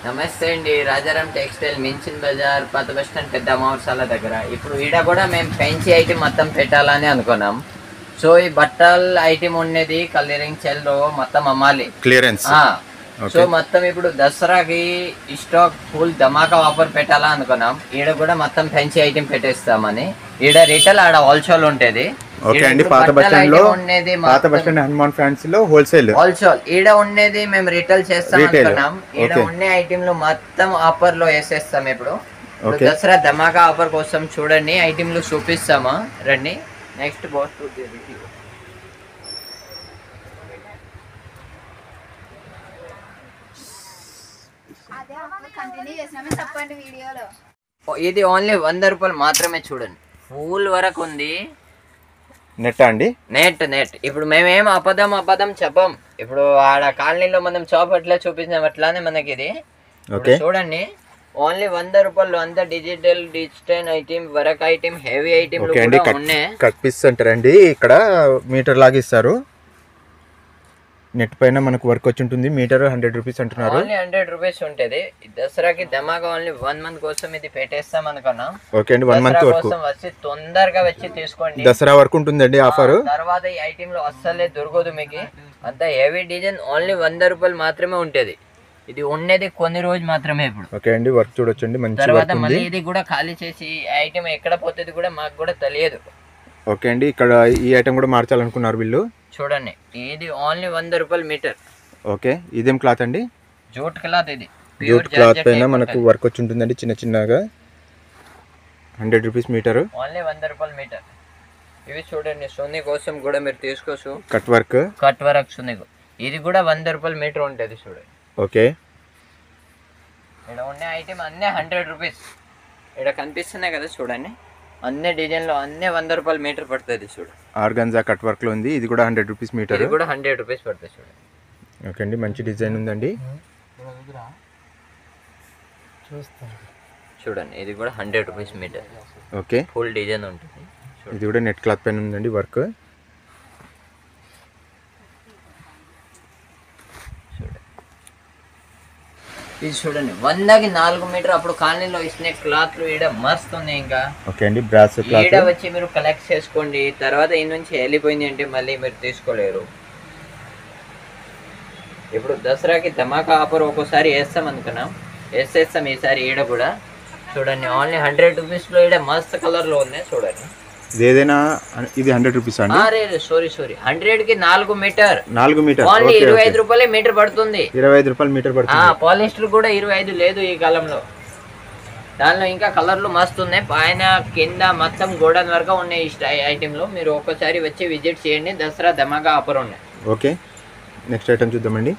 నమస్తే అండి. రాజారాం టెక్స్టైల్ మించిన్ బజార్ పాత బస్ స్టాండ్ పెద్ద మాంసాల దగ్గర. ఇప్పుడు ఈడ కూడా మేము పెంచి ఐటమ్ మొత్తం పెట్టాలని అనుకున్నాం. సో ఈ బట్టల ఐటమ్ ఉండేది కలరింగ్ సెల్లో మొత్తం అమ్మాలి, క్లియరెన్స్. సో మొత్తం ఇప్పుడు దసరాకి స్టాక్ ఫుల్ ధమాకా ఆఫర్ పెట్టాలా అనుకున్నాం. ఈడ కూడా మొత్తం పెంచి ఐటమ్ పెట్టేస్తామని. ఈడ రిటైల్ ఆడ హోల్సేల్ ఉంటది. ఓకే అండి, పాత బస్ స్టాండ్ లో పాత బస్ స్టాండ్ హనుమాన్ ఫ్యాన్సీ లో హోల్సేల్ ఈడ ఉండేది మేము రిటైల్ చేస్తాం అనుకున్నాం. ఈడ ఉండే ఐటమ్ లో మొత్తం ఆఫర్ లో వేసేస్తాం. ఇప్పుడు దసరా ధమాకా ఆఫర్ కోసం చూడండి, ఐటమ్ చూపిస్తామా రండి. నెక్స్ట్ బాస్ ఇది ఓన్లీ 100 రూపాయలు మాత్రమే. చూడండి ఫుల్ వరకు ఉంది. నెట్ అండి, నెట్. ఇప్పుడు మేమేం అబద్ధం చెప్పం. ఇప్పుడు ఆడ కాలనీలో మనం షాప్ అట్లా చూపించాం, అట్లానే మనకి ఇది చూడండి. ఓన్లీ 100 రూపాయలు. అంతా digital item, work item, heavy item ఉన్నాయి. కట్ పీస్ అంటారండి. ఇక్కడ మీటర్ లాగా ఇస్తారు. నెట్ పైన మనకు వర్క్ వచ్చి ఉంటుంది. మీటర్ 100 రూపీస్ అంటున్నారు. ఓన్లీ 100 రూపీస్ ఉంటుంది. దసరాకి ధమాకా ఓన్లీ 1 మంత్ కోసం ఇది పెట్టేస్తాం అనుకున్నాం. ఓకే అండి, 1 మంత్ వరకు వచ్చి తొందరగా వచ్చి తీసుకోండి. దసరా వరకు ఉంటుందండి ఆఫర్. తర్వాత ఈ ఐటమ్ లో అస్సలే దొరకదు మీకు. అంత హెవీ డిజైన్ ఓన్లీ 100 రూపాయలు మాత్రమే ఉంటది. ఇది ఉండేది కొన్ని రోజు మాత్రమే. ఇప్పుడు ఓకే అండి, వర్క్ చూడొచ్చండి. మంచి తర్వాత మళ్ళీ ఇది కూడా ఖాళీ చేసి ఐటమ్ ఎక్కడ పోతుంది కూడా మాకు కూడా తెలియదు. ఓకే అండి, ఇక్కడ ఈ ఐటమ్ కూడా మార్చాలనుకున్నారు వీళ్ళు. చూడండి ఇది ఓన్లీ 100 రూపాయలు మీటర్. ఓకే, ఇదేం క్లాత్ అండి? Jute cloth. ఇది జూట్ క్లాత్ పైన మనకు వర్క్ వచ్చి ఉంటుందండి, చిన్న చిన్నగా. 100 రూపీస్ మీటర్, ఓన్లీ 100 రూపాయలు మీటర్. ఇవి చూడండి సున్ని కోసం కూడా మీరు తీసుకోవచ్చు. కట్ వర్క్ సున్ని. ఇది కూడా 100 రూపాయలు మీటర్ ఉంటుంది. చూడండి. ఓకే, ఇక్కడ ఉండే ఐటమ్ అన్నీ 100 రూపీస్. ఇక్కడ కనిపిస్తున్నాయి కదా చూడండి, అన్ని డిజైన్లో అన్నీ 100 రూపాయలు మీటర్ పడుతుంది. చూడు, ఆర్గంజా కట్ వర్క్ లో ఉంది. ఇది కూడా 100 రూపీస్ మీటర్. ఇది కూడా 100 రూపీస్ పడుతుంది. చూడండి. ఓకే అండి, మంచి డిజైన్ ఉందండి. చూడండి ఇది కూడా 100 rupees meter. Okay, full design ఉంటుంది. ఇది కూడా నెట్ క్లాత్ పైన ఉందండి వర్క్. ఇది చూడండి 100కి 4 మీటర్. అప్పుడు కాలనీలో ఇచ్చిన క్లాత్లు ఈడ మస్తు ఉన్నాయి. ఇంకా ఓకే అండి, బ్రాస్ క్లాత్ ఈడ వచ్చి మీరు కలెక్ట్ చేసుకోండి. తర్వాత ఈ నుంచి వెళ్ళిపోయింది అంటే మళ్ళీ మీరు తీసుకోలేరు. ఇప్పుడు దసరాకి ధమాకా ఆఫర్ ఒక్కోసారి వేస్తాం అనుకున్నాం, వేసేస్తాం ఈసారి. ఈడ కూడా చూడండి ఓన్లీ 100 రూపీస్లో ఈడ మస్తు కలర్లో ఉన్నాయి. చూడండి ఏదైనా ఇది 100 రూపీస్ అండి. సారీ 100కి 4 మీటర్. 4 మీటర్ ఓన్లీ 25 రూపాయలే మీటర్ పడుతుంది. 25 రూపాయలు మీటర్ పడుతుంది. పాలిస్టర్ కూడా 25 లేదు ఈ కాలంలో. దానిలో ఇంకా కలర్లు మస్తు ఉన్నాయి. పైన కింద మొత్తం గోడన్ వరకు ఉన్నాయి ఈ ఐటెంలో. మీరు ఒక్కసారి వచ్చి విజిట్ చేయండి. దసరా ధమాకా ఆఫర్ ఉన్నాయి. ఓకే, నెక్స్ట్ ఐటమ్ చూద్దామండి.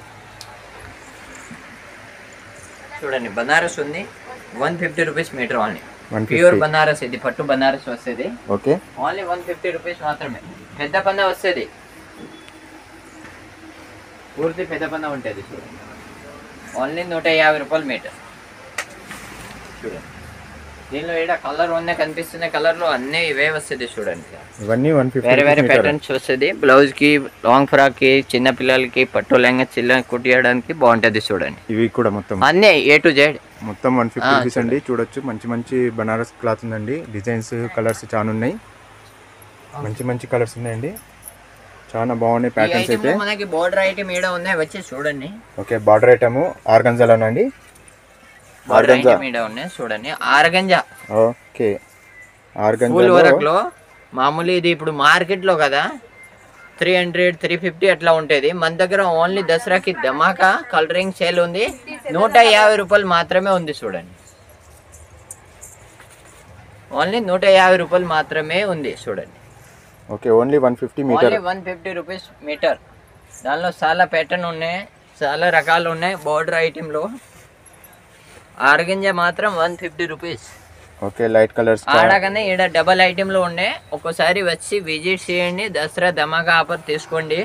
చూడండి బనారస్ ఉంది. 150 rupees meter. Only pure Banaras. ఇది పట్టు బనారస్ వస్తుంది. ఓకే, ఓన్లీ 150 రూపీస్ మాత్రమే. పెద్ద పన్న వస్తుంది, పూర్తి పెద్ద పన్న ఉంటుంది. చూడండి ఓన్లీ 150 రూపాయలు మీటర్. చూడండి దీనిలో ఇక్కడ కలర్ ఉన్నాయి, కనిపిస్తున్న కలర్లో అన్నీ ఇవే వస్తుంది. చూడండి ఇవన్నీ 150. వేరే వేరే ప్యాటర్న్స్ వస్తుంది. బ్లౌజ్కి, లాంగ్ ఫ్రాక్కి, చిన్న పిల్లలకి, పట్టు లెంగా చిల్ల కుట్టియడానికి బాగుంటుంది. చూడండి ఇవి కూడా మొత్తం అన్నీ A to Z మొత్తం 150 రూపీస్ అండి. చూడొచ్చు, మంచి మంచి బనారస్ క్లాత్ ఉందండి. డిజైన్స్, కలర్స్ చాలా ఉన్నాయి. మంచి మంచి కలర్స్ ఉన్నాయండి, చాలా బాగున్నాయి ప్యాటర్న్స్ అయితే. మనకి బార్డర్ ఐటమ్ ఈడ ఉన్నాయి, వచ్చి చూడండి. ఓకే, బార్డర్ ఐటమ్ ఆర్గంజాలోనండి. ఆర్గంజా ఈడ ఉన్నాయి. చూడండి organza. Okay, organza full work లో మామూలు. ఇది ఇప్పుడు మార్కెట్ లో కదా 300, 350 అట్లా ఉంటుంది. మన దగ్గర ఓన్లీ దసరాకి ధమాకా కలరింగ్ సేల్ ఉంది. 150 రూపాయలు మాత్రమే ఉంది. చూడండి ఓన్లీ 150 రూపాయలు మాత్రమే ఉంది. చూడండి. Okay, only 150 meter. 150 rupees meter. దానిలో చాలా ప్యాటర్న్ ఉన్నాయి, చాలా రకాలు ఉన్నాయి. బోర్డర్ ఐటెంలో ఆర్గంజా మాత్రం 150 రూపీస్. Okay, light colours. ఆడగానే ఈడ డబల్ ఐటెంలో ఉండే. ఒక్కసారి వచ్చి విజిట్ చేయండి. దసరా ధమాకా ఆఫర్ తీసుకోండి.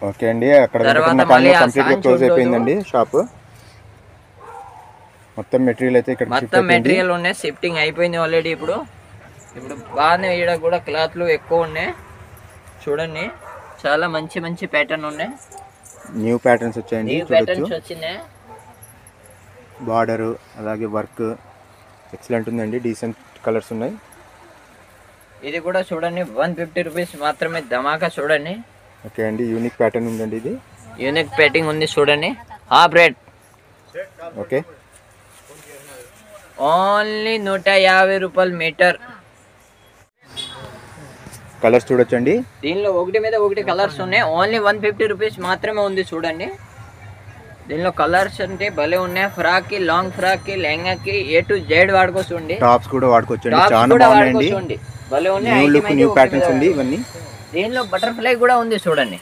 ఓకే అండి, అక్కడ కంప్లీట్గా క్లోజ్ అయిపోయిందండి షాప్. మొత్తం మెటీరియల్ అయితే ఇక్కడ మొత్తం మెటీరియల్ ఉన్నాయి. షిఫ్టింగ్ అయిపోయింది ఆల్రెడీ. ఇప్పుడు బాగానే ఈడ కూడా క్లాత్లు ఎక్కువ ఉన్నాయి. చూడండి చాలా మంచి మంచి ప్యాటర్న్ ఉన్నాయి. న్యూ ప్యాటర్న్స్ వచ్చాయండి. న్యూ ప్యాటర్న్స్ వచ్చినాయి. బార్డరు అలాగే వర్క్ ఎక్సలెంట్ ఉందండి. డీసెంట్ కలర్స్ ఉన్నాయి. ఇది కూడా చూడండి 150 రూపీస్ మాత్రమే, ధమాకా చూడండి. ఓకే అండి, యూనిక్ ప్యాటర్న్ ఉందండి. ఇది యూనిక్ ప్యాటింగ్ ఉంది చూడండి. హాఫ్ రేట్ ఓకే, ఓన్లీ 150 రూపాయలు మీటర్. కలర్స్ చూడొచ్చండి. దీనిలో ఒకటి మీద ఒకటి కలర్స్ ఉన్నాయి. ఓన్లీ 150 రూపీస్ మాత్రమే ఉంది చూడండి. దీనిలో కలర్స్ అంటే భలే ఉన్నాయి. ఫ్రాక్ కి, లాంగ్ ఫ్రాక్ కి, లెహంగా కి A to Z వాడుకోవచ్చు. టాప్స్ కూడా వాడుకోవచ్చు. చాలా బాగున్నాయండి. భలే ఉన్నాయి. న్యూ లుక్, న్యూ ప్యాటర్న్స్ ఉంది ఇవన్నీ. దీనిలో బటర్ఫ్లై కూడా ఉంది చూడండి.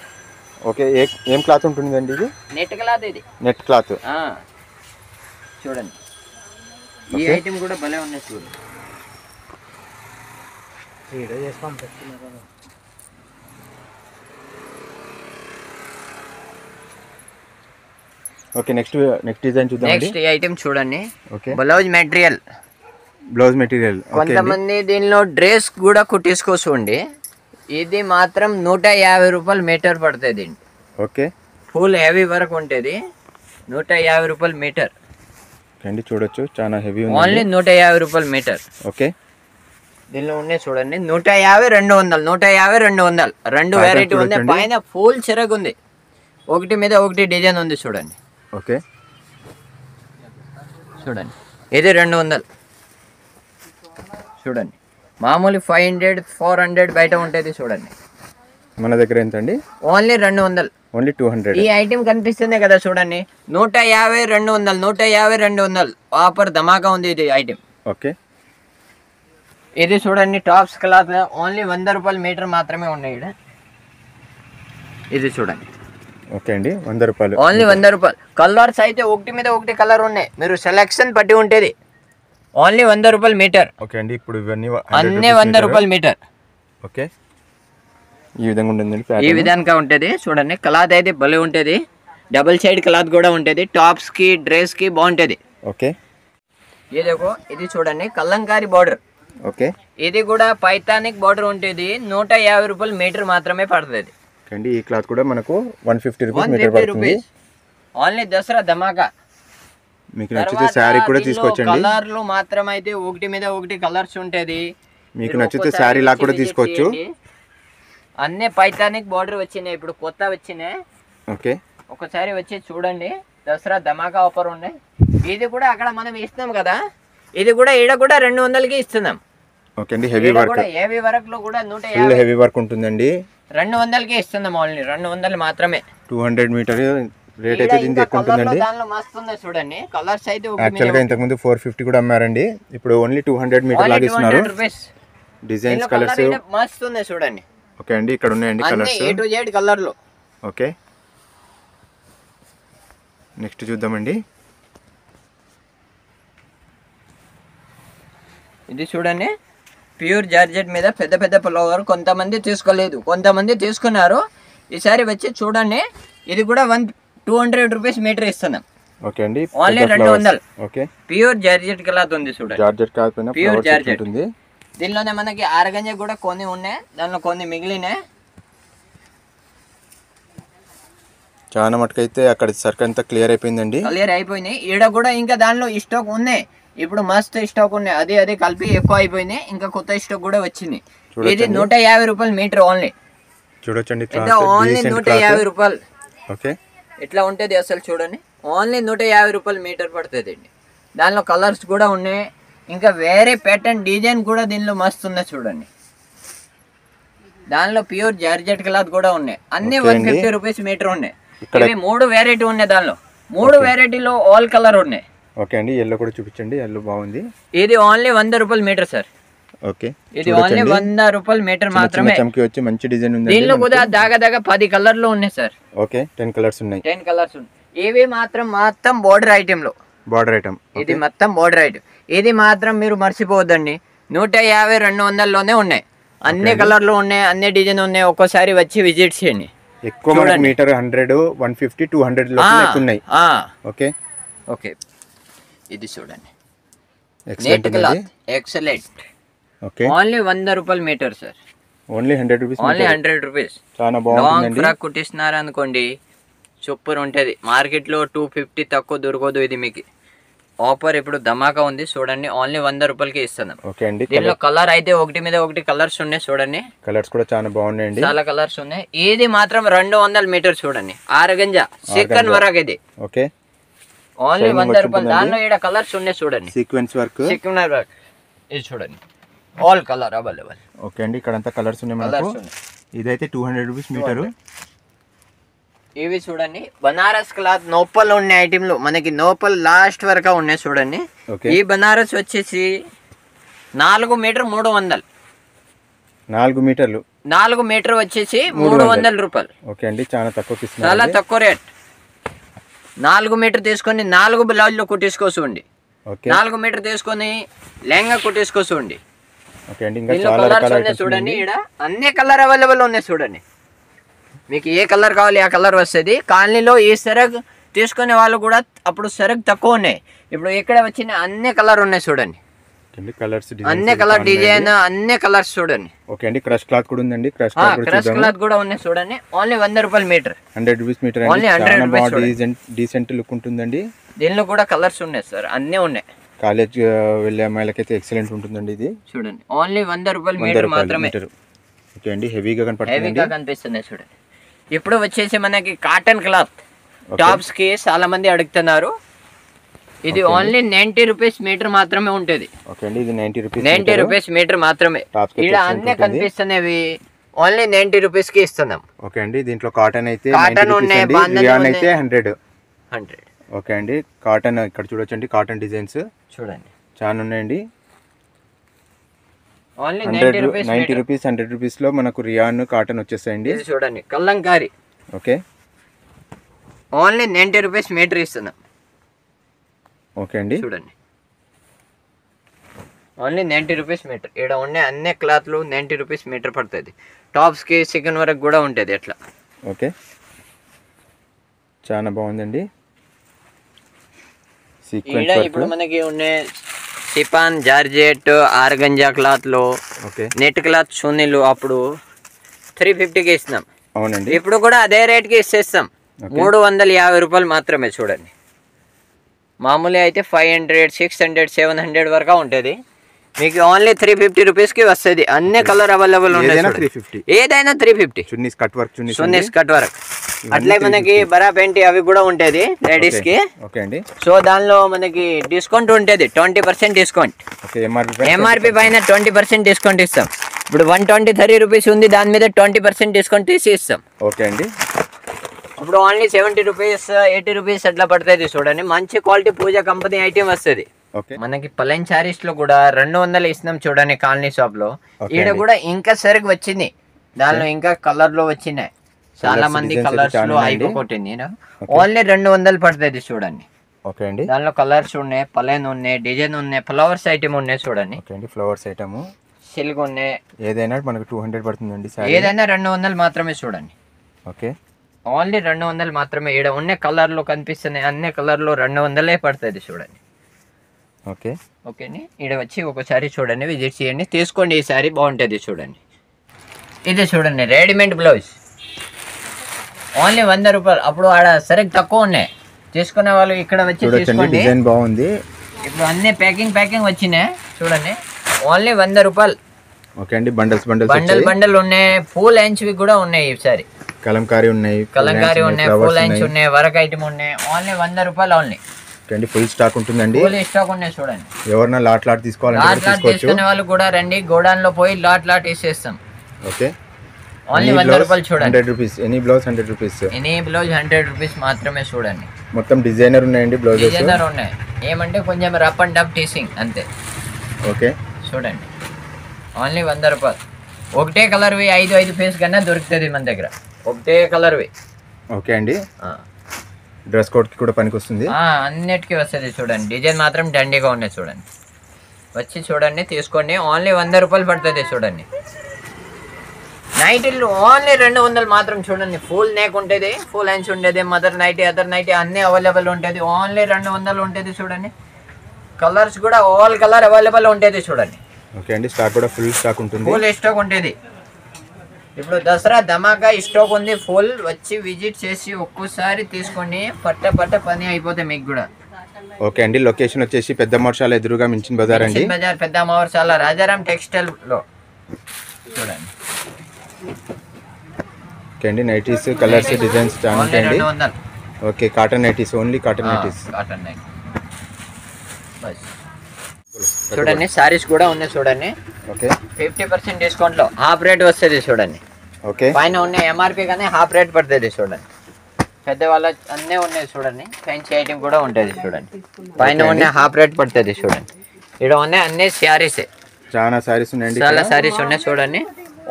ఓకే, ఏం క్లాత్ ఉంటుందండి ఇది? Net cloth. ఇది నెట్ క్లాత్. చూడండి, ఈ ఐటమ్ కూడా భలే ఉన్నాయి చూడండి. ఓకే, నెక్స్ట్ డిజైన్ చూద్దాం. నెక్స్ట్ ఈ ఐటమ్ చూడండి. Okay, blouse material. Blouse material. కొంతమంది దీనిలో డ్రెస్ కూడా కుట్టించుకోండి. ఇది మాత్రం 150 రూపాయలు మీటర్ పడుతుంది. ఓకే, ఫుల్ హెవీ వర్క్ ఉంటుంది. 150 రూపాయలు మీటర్ అండి. చూడొచ్చు, చాలా హెవీ ఉంది. ఓన్లీ 150 రూపాయలు మీటర్. ఓకే, దీనిలో ఉన్నాయి చూడండి. 150, 200, 150, 200 రెండు వెరైటీ ఉంది. పైన ఫుల్ చిరగ్ ఉంది. ఒకటి మీద ఒకటి డిజైన్ ఉంది చూడండి. ఓకే, చూడండి, ఇది 200 చూడండి. మామూలు 500, 400 బయట ఉంటుంది చూడండి. మన దగ్గర ఎంత అండి? ఓన్లీ 200. ఓన్లీ 200. ఈ ఐటమ్ కనిపిస్తుంది కదా చూడండి. 150, 200, 150, 200 ఆఫర్ ధమాకా ఉంది ఇది ఐటమ్. ఓకే, ఇది చూడండి టాప్స్ క్లాత్. ఓన్లీ 100 రూపాయలు మీటర్ మాత్రమే ఉన్నాయి ఇక్కడ. ఇది చూడండి. ఓకే అండి, 100 రూపాయలు. ఓన్లీ 100 రూపాయలు. కలర్స్ అయితే ఒకటి మీద ఒకటి కలర్ ఉన్నాయి. మీరు సెలెక్షన్ పట్టి ఉంటుంది. ఓన్లీ 100 రూపాయలు మీటర్. ఓకే అండి, ఇప్పుడు ఇవన్నీ అన్నీ 100 రూపాయలు మీటర్. ఓకే, ఈ విధంగా ఉంటుంది. ఈ విధంగా ఉంటుంది చూడండి. క్లాత్ అయితే భలే ఉంటుంది. డబుల్ సైడ్ క్లాత్ కూడా ఉంటుంది. టాప్స్ కి, డ్రెస్ కి బాగుంటుంది. ఓకే, ఇది చూడండి కలంకారీ బార్డర్. ఓకే, ఇది కూడా పైథానిక్ బార్డర్ ఉంటుంది. 150 రూపాయలు మీటర్ మాత్రమే పడుతుంది. అండి, ఈ క్లాత్ కూడా మనకు 150 రూపీస్ మీటర్ పడుతుంది. ఓన్లీ దసరా ధమాకా. మీకు నచ్చితే శారీ కూడా తీసుకోవచ్చండి. కలర్లు మాత్రం అయితే ఒకటి మీద ఒకటి కలర్స్ ఉంటుంది. మీకు నచ్చితే శారీ లా కూడా తీసుకోవచ్చు. అన్నీ పైథానిక్ బార్డర్ వచ్చినాయి. ఇప్పుడు కొత్త వచ్చినాయి. ఓకే, ఒకసారి వచ్చి చూడండి. దసరా ధమాకా ఆఫర్ ఉన్నాయి. ఇది కూడా అక్కడ మనం ఇస్తున్నాం కదా. ఇది కూడా ఈడ కూడా 200కి ఇస్తున్నాం. ఓకే అండి, హెవీ వర్క్. హెవీ వర్క్ లో కూడా 150. ఫుల్ హెవీ వర్క్ ఉంటుందండి. 200కి ఇస్తున్నాం. ఓన్లీ 200 మాత్రమే. 200 మీటర్ రేట్ అయితే దీనికి ఎక్కువ ఉంటుందండి. దానిలో మస్తు ఉంది చూడండి. కలర్స్ అయితే యాక్చువల్ గా ఇంతకు ముందు 450 కూడా అమ్మారండి. ఇప్పుడు ఓన్లీ 200 మీటర్ లాగా ఇస్తున్నారు. డిజైన్స్, కలర్స్ మస్తు ఉంది చూడండి. ఓకే అండి, ఇక్కడ ఉన్నాయండి కలర్స్. A to Z కలర్లు. ఓకే, నెక్స్ట్ చూద్దామండి. ఇది చూడండి ప్యూర్ జార్జెట్ మీద పెద్ద పెద్ద ఫ్లవర్. కొంతమంది తీసుకోలేదు, కొంతమంది తీసుకున్నారు. ఈసారి వచ్చి చూడండి. ఇది కూడా 200 రూపీస్ మీటర్ ఇస్తున్నాం. ఓకే అండి, only 200. Okay, pure georgette cloth ఉంది చూడండి. జార్జెట్ క్లాత్ పైన ప్యూర్ జార్జెట్ ఉంటుంది. దీనిలోనే మనకి ఆరగంజ కూడా కొన్ని ఉన్నాయి. దానిలో కొన్ని మిగిలినాయి. చాలా మటుకైతే అక్కడ సర్క్ అంతా క్లియర్ అయిపోయిందండి. క్లియర్ అయిపోయినాయి. ఈడ కూడా ఇంకా దానిలో స్టాక్ ఉన్నాయి. ఇప్పుడు మస్తు స్టాక్ ఉన్నాయి. అది కలిపి ఎక్కువ అయిపోయినాయి. ఇంకా కొత్త స్టాక్ కూడా వచ్చింది. ఇది 150 రూపాయలు మీటర్ ఓన్లీ. చూడొచ్చండి, ఓన్లీ 150 రూపాయలు. ఓకే, ఎట్లా ఉంటుంది అసలు చూడండి. ఓన్లీ 150 రూపాయలు మీటర్ పడుతుంది అండి. దానిలో కలర్స్ కూడా ఉన్నాయి. ఇంకా వేరే ప్యాటర్న్ డిజైన్ కూడా దీనిలో మస్తు ఉన్నాయి చూడండి. దానిలో ప్యూర్ జార్జెట్ క్లాత్ కూడా ఉన్నాయి. అన్ని 150 రూపీస్ మీటర్ ఉన్నాయి. ఇవి 3 వెరైటీ ఉన్నాయి. దానిలో 3 వెరైటీలో ఆల్ కలర్ ఉన్నాయి. ఓకే అండి, ఎల్లో కూడా చూపించండి. ఎల్లో బాగుంది. ఇది ఓన్లీ 100 రూపాయలు మీటర్ సార్. ఓకే, ఇది ఓన్లీ 100 రూపాయలు మీటర్ మాత్రమే. చమ్కి వచ్చి మంచి డిజైన్ ఉంది. దీనిలో కూడా దాగా 10 కలర్లు ఉన్నాయి సార్. ఓకే, 10 కలర్స్ ఉన్నాయి. 10 కలర్స్ ఉన్నాయి. ఇవి మొత్తం బోర్డర్ ఐటమ్ లో. Border item. ఇది మొత్తం బోర్డర్ ఐటమ్. ఇది మాత్రం మీరు మర్చిపోవద్దండి. 150, 200లోనే ఉన్నాయి. అన్ని కలర్లు ఉన్నాయి, అన్ని డిజైన్ ఉన్నాయి. ఒక్కోసారి వచ్చి విజిట్ చేయండి. ఎక్కువ మీటర్ 100, 150, 200 లో ఉన్నాయి. ఓకే, ఓకే, ఇది చూడండి. ఎక్సలెంట్. ఓకే, ఓన్లీ 100 రూపాయలు meter sir. Only 100 rupees. Only 100 rupees. చాలా బాగుంది. లాంగ్ ఫ్రాక్ కుట్టిస్తున్నారు అనుకోండి, సూపర్ ఉంటుంది. మార్కెట్లో 250 తక్కువ దొరకదు ఇది మీకు. ఆఫర్ ఇప్పుడు ధమాకా ఉంది చూడండి, ఓన్లీ 100 రూపాయలకి ఇస్తున్నాం. ఓకే అండి. దీనిలో కలర్ అయితే ఒకటి మీద ఒకటి కలర్స్ ఉన్నాయి చూడండి. కలర్స్ కూడా చాలా బాగున్నాయండి, చాలా కలర్స్ ఉన్నాయి. ఇది మాత్రం 200 మీటర్ చూడండి, ఆరగంజ సెకండ్ వరకు ఇది. ఓకే, ఓన్లీ 100 రూపాయలు. దానిలో ఈడ కలర్స్ ఉన్నాయి చూడండి, సీక్వెన్స్ వర్క్. సీక్వెన్స్ వర్క్ ఇది చూడండి, ఆల్ కలర్ అవైలబుల్. ఓకే అండి, ఇక్కడ అంతా కలర్స్ ఉన్నాయి మనకు. ఇదైతే 200 రూపీస్ మీటరు. ఇవి చూడండి బనారస్ క్లాత్ నోపల్ ఉన్న ఐటెంలు మనకి నోపల్ లాస్ట్ వరకు ఉన్నాయి చూడండి. ఈ బనారస్ వచ్చేసి 4 మీటర్ 300. 4 మీటర్లు, 4 మీటర్ వచ్చేసి 300 రూపాయలు. ఓకే అండి, చాలా తక్కువ ఇస్తున్నారు, చాలా తక్కువ రేట్. 4 మీటర్ తీసుకొని 4 బ్లౌజ్లు కుట్టించుకోసండి. 4 మీటర్ తీసుకొని లెహంగా కుట్టించుకోసండి. ఓకే అండి, ఇంకా చాలా రకాల ఐటమ్స్ చూడండి. ఇక్కడ అన్ని కలర్ అవైలబుల్ ఉన్నాయి చూడండి, మీకు ఏ కలర్ కావాలి ఆ కలర్ వస్తుంది. కాలనీలో ఈ సరగ్ తీసుకునే వాళ్ళు కూడా అప్పుడు సరగ్ తక్కువ ఉన్నాయి, ఇప్పుడు ఇక్కడ వచ్చిన అన్ని కలర్ ఉన్నాయి చూడండి, అన్ని కలర్ డిజైన్ అన్ని కలర్స్ చూడండి. ఓకే అండి, క్రష్ క్లాత్ కూడా ఉందండి, క్రష్ క్లాత్ కూడా ఉన్నాయి చూడండి. ఓన్లీ 100 రూపాయలు meter, 100 rupees meter. Only 100 rupees. Decent look ఉంటుందండి. దీనిలో కూడా కలర్స్ ఉన్నాయి సార్, అన్నీ ఉన్నాయి. కాలేజ్ వెళ్ళే అమ్మాయిలకైతే ఎక్సలెంట్ ఉంటుందండి ఇది చూడండి. ఓన్లీ 100 రూపాయలు మీటర్ మాత్రమే. ఓకే అండి, హెవీగా కనిపిస్తుంది చూడండి. ఇప్పుడు వచ్చేసి మనకి కాటన్ క్లాత్ టాప్స్ కి చాలా మంది అడుగుతున్నారు. ఇది ఓన్లీ 90 రూపీస్ మీటర్ మాత్రమే ఉంటుంది. ఓకే అండి, ఇది 90 రూపీస్ మీటర్ మాత్రమే. ఇక్కడ అన్నీ కనిపిస్తున్నవి ఓన్లీ 90 రూపీస్ కి ఇస్తున్నాం. ఓకే అండి, దీంట్లో కాటన్ అయితే కాటన్ ఉన్నాయి, అయితే 100. ఓకే అండి, కాటన్ ఇక్కడ చూడొచ్చండి, కాటన్ డిజైన్స్ చూడండి చాలా ఉన్నాయండి. ఓన్లీ 90 రూపీస్ 100 రూపీస్ లో మనకు రియాన్ కాటన్ వచ్చేస్తాయండి. చూడండి kalamkari. Okay, only 90 rupees meter ఇస్తున్నాం. ఓకే అండి, చూడండి ఓన్లీ 90 రూపీస్ మీటర్. ఇక్కడ ఉండే అన్ని క్లాత్లు 90 రూపీస్ మీటర్ పడుతుంది. టాప్స్ కి చికెన్ వరకు కూడా ఉంటుంది అట్లా. ఓకే, చాలా బాగుందండి. ఇప్పుడు మనకి ఉండే సిపాన్ జార్జెట్ ఆర్గంజా క్లాత్ లో నెట్ క్లాత్ చున్నీలు అప్పుడు 350కి ఇస్తున్నాం. అవునండి, ఇప్పుడు కూడా అదే రేట్ కి ఇచ్చేస్తాం. 350 రూపాయలు మాత్రమే చూడండి. మామూలుగా అయితే 500, 600, 700 వరకు ఉంటుంది. మీకు ఓన్లీ 350 రూపీస్ కి వస్తుంది. అన్ని కలర్ అవైలబుల్ ఉన్నాయి. ఏదైనా 350. చున్నీస్ కట్ వర్క్ అట్లే మనకి బరా పెంటి అవి కూడా ఉంటుంది లేడీస్ కి. ఓకే అండి, సో దానిలో మనకి డిస్కౌంట్ ఉంటుంది, 20% డిస్కౌంట్. ఎంఆర్పి పైన 20% డిస్కౌంట్ ఇస్తాం. ఇప్పుడు 123 రూపీస్ ఉంది, దాని మీద 20% డిస్కౌంట్ తీసి ఇస్తాం. ఓకే అండి, ఇప్పుడు ఓన్లీ 70 రూపీస్ 80 రూపీస్ అట్లా పడుతుంది చూడండి. మంచి క్వాలిటీ పూజ కంపెనీ ఐటమ్ వస్తుంది. మనకి పలైన్ శారీస్ లో కూడా 200 ఇస్తున్నాం చూడండి కాలనీ షాప్ లో. ఈడ కూడా ఇంకా సరిగ్గా వచ్చింది, దానిలో ఇంకా కలర్ లో వచ్చినాయి. చాలా మంది కలర్స్ లో అయిపోతుంది. ఓన్లీ 200 పడుతుంది చూడండి. ఓకే అండి, దానిలో కలర్స్ ఉన్నాయి, పలైన్ ఉన్నాయి, డిజైన్ ఉన్నాయి, ఫ్లవర్స్ ఐటమ్ ఉన్నాయి చూడండి. ఫ్లవర్స్ ఐటమ్ సిల్క్ ఉన్నాయి. ఏదైనా మనకు 200 పడుతుందండి. ఏదైనా 200 మాత్రమే చూడండి. ఓకే, ఓన్లీ 200 మాత్రమే. ఈడ ఉన్న కలర్ లో కనిపిస్తున్నాయి, అన్ని కలర్ లో 200 పడుతుంది చూడండి. ఓకే, ఓకేని ఈడ వచ్చి ఒకసారి చూడండి, విజిట్ చేయండి, తీసుకోండి. ఈ సారీ బాగుంటుంది చూడండి. ఇది చూడండి రెడీమేడ్ బ్లౌజ్ ఓన్లీ 100 రూపాయలు. అప్పుడు ఆడ సరిగ్గా తక్కువ ఉన్నాయి, తీసుకునే వాళ్ళు ఇక్కడ వచ్చి తీసుకోండి. డిజైన్ బాగుంది. ఇప్పుడు అన్ని ప్యాకింగ్ వచ్చినాయి చూడండి. ఓన్లీ 100 రూపాయలు. ఓకే అండి, బండల్ ఉన్నాయి, ఫుల్ లెంచ్వి కూడా ఉన్నాయి. ఈసారి కలంకారీ ఉన్నాయి, ఫుల్ లెంచ్ ఉన్నాయి, వర్క్ ఐటమ్ ఉన్నాయి. ఓన్లీ 100 రూపాయలు ఓన్లీ. ఫుల్ స్టాక్ ఉంటుందండి. ఫుల్ స్టాక్ ఉన్నాయి చూడండి. ఎవరన్నా లాట్ తీసుకోవాలంటే తీసుకునే వాళ్ళు కూడా రండి, గోడౌన్ లో పోయి లాట్ ఇచ్చేస్తాం. ఓకే, ఓన్లీ 100 రూపాయలు చూడండి. 100 rupees. Any blouse 100 rupees. Any blouse 100 rupees మాత్రమే చూడండి. మొత్తం డిజైనర్ ఉన్నాయండి బ్లౌజెస్. డిజైనర్ ఉన్నాయి, ఏమంటే కొంచెం రఫ్ అండ్ టఫ్ టీసింగ్ అంతే. ఓకే, చూడండి ఓన్లీ 100 రూపాయలు. ఒకటే కలర్వి 5 పీస్ కన్నా దొరుకుతుంది మన దగ్గర, ఒకటే కలర్వి. ఓకే అండి, డ్రెస్ కోడ్ కి కూడా పనికి వస్తుంది. అన్నిటికీ వస్తుంది చూడండి. డిజైన్ మాత్రం దండిగా ఉన్నాయి చూడండి. వచ్చి చూడండి, తీసుకోండి. ఓన్లీ 100 రూపాయలు పడుతుంది చూడండి. నైటీలు ఓన్లీ 200 మాత్రం చూడండి. ఫుల్ నెక్ ఉంటుంది, ఫుల్ హ్యాండ్స్ ఉండేది, మదర్ నైటీ అదర్ నైటీ అన్నీ అవైలబుల్ ఉంటుంది. ఓన్లీ 200 ఉంటుంది చూడండి. కలర్స్ కూడా ఆల్ కలర్ అవైలబుల్ ఉంటుంది చూడండి. ఓకే అండి, స్టాక్ కూడా ఫుల్ స్టాక్ ఉంటుంది, ఫుల్ స్టాక్ ఉంటుంది. ఇప్పుడు దసరా ధమాకా స్టాక్ ఉంది ఫుల్. వచ్చి విజిట్ చేసి ఒక్కోసారి తీసుకోండి, పట్ట పని అయిపోతాయి మీకు కూడా. ఓకే అండి, లొకేషన్ వచ్చేసి పెద్ద మోర్షాల ఎదురుగా మించిన బజార్ అండి. బజార్ పెద్ద మోర్షాల రాజారాం టెక్స్టైల్ లో చూడండి. ఓకే అండి, నైటీస్ కలర్స్ డిజైన్స్ చాలా ఉంటాయండి. Okay, cotton nighties, only cotton nighties. Cotton nightie చూడండి. సారీస్ కూడా ఉన్నాయి చూడండి. ఓకే, 50% డిస్కౌంట్ లో హాఫ్ రేట్ వస్తుంది చూడండి. ఓకే, పైన ఉన్నాయి ఎంఆర్పి కానీ హాఫ్ రేట్ పడుతుంది చూడండి. పెద్ద వాళ్ళ అన్నీ ఉన్నాయి చూడండి. ఫ్యాన్సీ ఐటమ్ కూడా ఉంటుంది చూడండి. పైన ఉన్నాయి హాఫ్ రేట్ పడుతుంది చూడండి. ఇక్కడ ఉన్నాయి అన్ని శారీసే, చాలా సారీస్ ఉన్నాయండి. చాలా సారీస్ ఉన్నాయి చూడండి.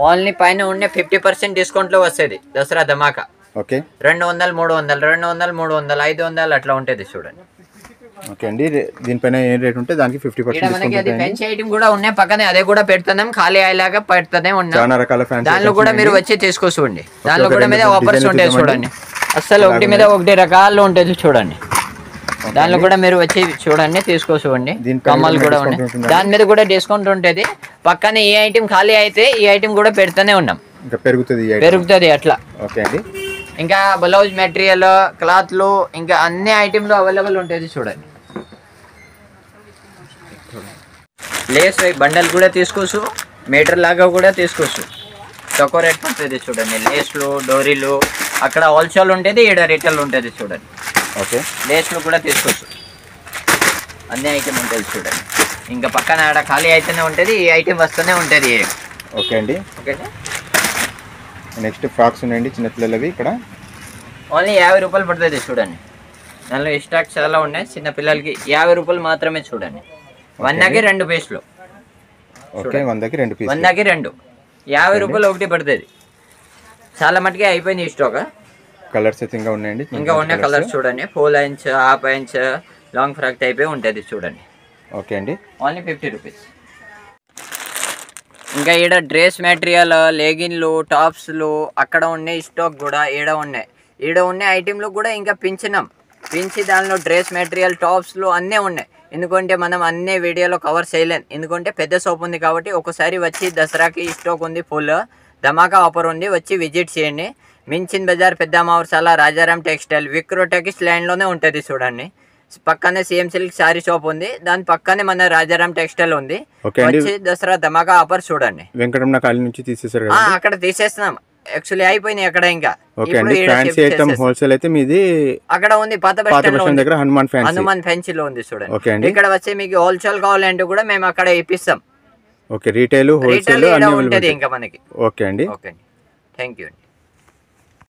ఓన్లీ పైన ఉండే 50% డిస్కౌంట్ లో వస్తుంది దసరా ధమాకా. ఓకే, 200, 300, 200, 300, 500 అట్లా ఉంటుంది చూడండి. ఓకే అండి, దీనిపైన ఏం రేట్ ఉంటే దానికి 50% మనకి అది ఫ్యాన్సీ ఐటమ్ కూడా ఉన్నాయి పక్కనే, అదే కూడా పెడుతున్నాం. ఖాళీ అయ్యేలాగా పెడుతూనే ఉన్నాం. చాలా రకాల ఫ్యాన్సీ దానిలో కూడా మీరు వచ్చి తీసుకోండి. దానిలో కూడా మీద ఆఫర్స్ ఉంటాయి చూడండి. అసలు ఒకటి మీద ఒకటి రకాలు ఉంటుంది చూడండి. దానిలో కూడా మీరు వచ్చి చూడండి, తీసుకోండి. కమ్మలు కూడా ఉన్నాయి, దాని మీద కూడా డిస్కౌంట్ ఉంటుంది. పక్కనే ఈ ఐటమ్ ఖాళీ అయితే ఈ ఐటమ్ కూడా పెడుతూనే ఉన్నాం. ఇంకా పెరుగుతుంది అట్లా. ఓకే అండి, ఇంకా బ్లౌజ్ మెటీరియల్, క్లాత్లు, ఇంకా అన్ని ఐటమ్లు అవైలబుల్ ఉంటుంది చూడండి. లేస్ బండల్ కూడా తీసుకోవచ్చు, మీటర్ లాగా కూడా తీసుకోవచ్చు. తక్కువ రేట్ పడుతుంది చూడండి. లేస్లు, డోరీలు అక్కడ హోల్సేల్ ఉంటుంది, ఇక్కడ రిటైల్ ఉంటుంది చూడండి. ఓకే, లేస్లు కూడా తీసుకోవచ్చు, అన్ని ఐటమ్ ఉంటుంది చూడండి. ఇంకా పక్కన ఆడ ఖాళీ అయితేనే ఉంటుంది, ఈ ఐటమ్ వస్తూనే ఉంటుంది. ఓకే అండి, ఓకే. నెక్స్ట్ ఫ్రాక్స్ ఉన్నాయండి చిన్నపిల్లలవి. ఇక్కడ ఓన్లీ 50 రూపాయలు పడుతుంది చూడండి. దానిలో స్టాక్ చాలా ఉన్నాయి. చిన్నపిల్లలకి 50 రూపాయలు మాత్రమే చూడండి. 100కి 2 పీసులు. ఓకే, 100కి 2 పీసులు. 100కి 2, 50 రూపాయలు ఒకటి పడుతుంది. చాలా మటుకే అయిపోయింది ఈ స్టాక్. కలర్స్ అయితే ఇంకా ఉన్నాయండి, ఇంకా ఉన్న కలర్స్ చూడండి. Full inch, half inch, long frock type ఉంటుంది చూడండి. ఓకే అండి, ఓన్లీ 50 రూపీస్. ఇంకా ఈడ డ్రెస్ మెటీరియల్, లెగిన్లు, టాప్స్లు అక్కడ ఉన్నాయి. స్టాక్ కూడా ఈడ ఉన్నాయి. ఈడ ఉన్న ఐటెంలు కూడా ఇంకా పెంచి దానిలో డ్రెస్ మెటీరియల్, టాప్స్లు అన్నీ ఉన్నాయి. ఎందుకంటే మనం అన్ని వీడియోలో కవర్ చేయలేం, ఎందుకంటే పెద్ద షాప్ ఉంది కాబట్టి. ఒకసారి వచ్చి దసరాకి స్టాక్ ఉంది, ఫుల్ ధమాకా ఆఫర్ ఉంది, వచ్చి విజిట్ చేయండి. మించిన బజార్ పెద్ద మోర్షాల రాజారాం టెక్స్టైల్ విక్రోటెక్స్ ల్యాండ్లోనే ఉంటుంది చూడండి. పక్కనే సిఎం సిల్క్ సారీ షాప్ ఉంది, దాని పక్కనే మన రాజారాం టెక్స్టైల్ ఉంది. వచ్చి దసరా ధమాకా ఆఫర్ చూడండి. వెంకటరమణ కాలనీ నుంచి తీసేసారు, అక్కడ తీసేస్తున్నాం. యాక్చువల్లీ అయిపోయింది అక్కడ. ఇంకా హోల్సేల్ అయితే మీది అక్కడ ఉంది, పాత బస్ స్టాండ్ దగ్గర హనుమాన్ ఫ్యాన్సీ లో ఉంది చూడండి. ఇక్కడ వచ్చి మీకు హోల్సేల్ కావాలంటే కూడా మేము అక్కడ ఇప్పిస్తాం. ఓకే, రీటైల్ హోల్సేల్ ఉంటది ఇంకా మనకి. ఓకే అండి, ఓకే, థ్యాంక్ యూ.